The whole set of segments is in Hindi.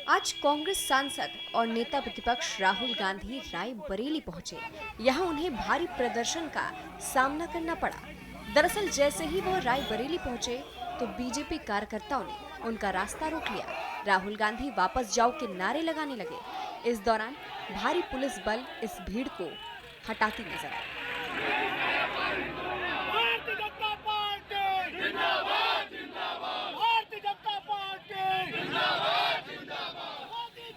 आज कांग्रेस सांसद और नेता प्रतिपक्ष राहुल गांधी रायबरेली पहुंचे। यहां उन्हें भारी प्रदर्शन का सामना करना पड़ा। दरअसल जैसे ही वो रायबरेली पहुंचे तो बीजेपी कार्यकर्ताओं ने उनका रास्ता रोक लिया। राहुल गांधी वापस जाओ के नारे लगाने लगे। इस दौरान भारी पुलिस बल इस भीड़ को हटाती नजर आई।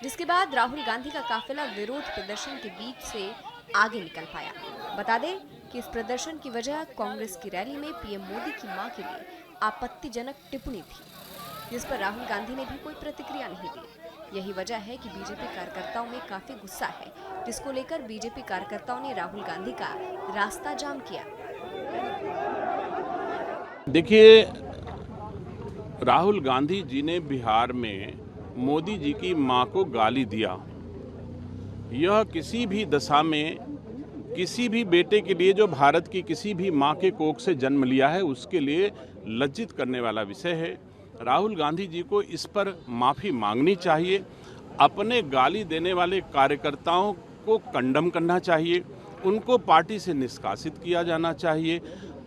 जिसके बाद राहुल गांधी का काफिला विरोध प्रदर्शन के बीच से आगे निकल पाया। बता दें कि इस प्रदर्शन की वजह कांग्रेस की रैली में पीएम मोदी की मां के लिए आपत्तिजनक टिप्पणी थी, जिस पर राहुल गांधी ने भी कोई प्रतिक्रिया नहीं दी। यही वजह है कि बीजेपी कार्यकर्ताओं में काफी गुस्सा है, जिसको लेकर बीजेपी कार्यकर्ताओं ने राहुल गांधी का रास्ता जाम किया। देखिए, राहुल गांधी जी ने बिहार में मोदी जी की मां को गाली दिया। यह किसी भी दशा में किसी भी बेटे के लिए जो भारत की किसी भी मां के कोख से जन्म लिया है उसके लिए लज्जित करने वाला विषय है। राहुल गांधी जी को इस पर माफ़ी मांगनी चाहिए। अपने गाली देने वाले कार्यकर्ताओं को कंडम करना चाहिए। उनको पार्टी से निष्कासित किया जाना चाहिए।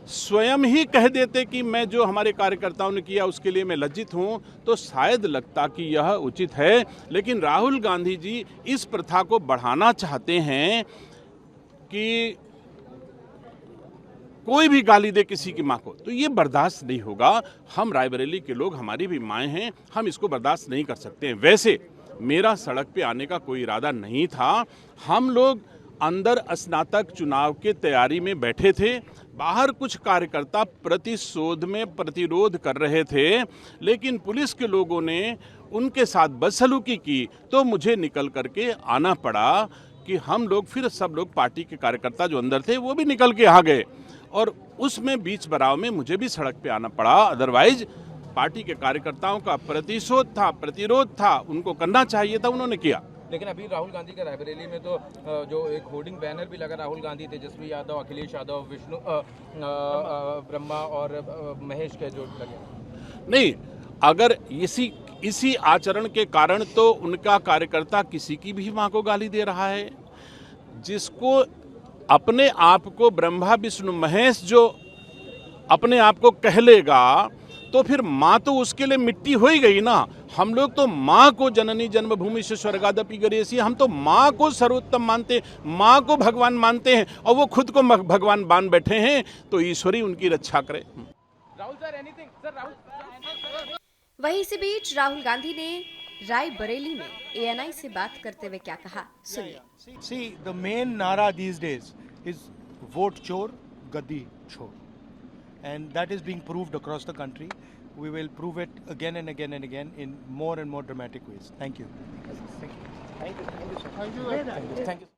स्वयं ही कह देते कि मैं जो हमारे कार्यकर्ताओं ने किया उसके लिए मैं लज्जित हूं, तो शायद लगता कि यह उचित है। लेकिन राहुल गांधी जी इस प्रथा को बढ़ाना चाहते हैं कि कोई भी गाली दे किसी की मां को, तो ये बर्दाश्त नहीं होगा। हम रायबरेली के लोग, हमारी भी माएँ हैं, हम इसको बर्दाश्त नहीं कर सकते हैं। वैसे मेरा सड़क पे आने का कोई इरादा नहीं था। हम लोग अंदर स्नातक चुनाव के तैयारी में बैठे थे। बाहर कुछ कार्यकर्ता प्रतिशोध में प्रतिरोध कर रहे थे, लेकिन पुलिस के लोगों ने उनके साथ बदसलूकी की, तो मुझे निकल करके आना पड़ा कि हम लोग फिर सब लोग पार्टी के कार्यकर्ता जो अंदर थे वो भी निकल के आ गए, और उसमें बीच बराव में मुझे भी सड़क पे आना पड़ा। अदरवाइज पार्टी के कार्यकर्ताओं का प्रतिशोध था, प्रतिरोध था, उनको करना चाहिए था, उन्होंने किया। लेकिन अभी राहुल गांधी के रायबरेली में तो जो एक होर्डिंग बैनर भी लगा, राहुल गांधी, तेजस्वी यादव, अखिलेश यादव, विष्णु ब्रह्मा और महेश के जो लगे। नहीं, अगर इसी आचरण के कारण तो उनका कार्यकर्ता किसी की भी मां को गाली दे रहा है। जिसको अपने आप को ब्रह्मा विष्णु महेश जो अपने आप को कह लेगा, तो फिर माँ तो उसके लिए मिट्टी हो ही गई ना। हम लोग तो माँ को जननी जन्मभूमि से स्वर्गादपि गरीयसी, हम तो माँ को सर्वोत्तम मानते हैं, माँ को भगवान मानते हैं, और वो खुद को भगवान मान बैठे हैं, तो ईश्वर ही उनकी रक्षा करे। Rahul sir, anything sir, Rahul. वहीं इसी बीच राहुल गांधी ने रायबरेली में ANI से बात करते हुए क्या कहा, सुनिए। See, the main nara these days is vote chor, gadi chor. And that is being proved across the country. We will prove it again and again and again in more and more dramatic ways. Thank you. Thank you. Thank you. Thank you. Thank you.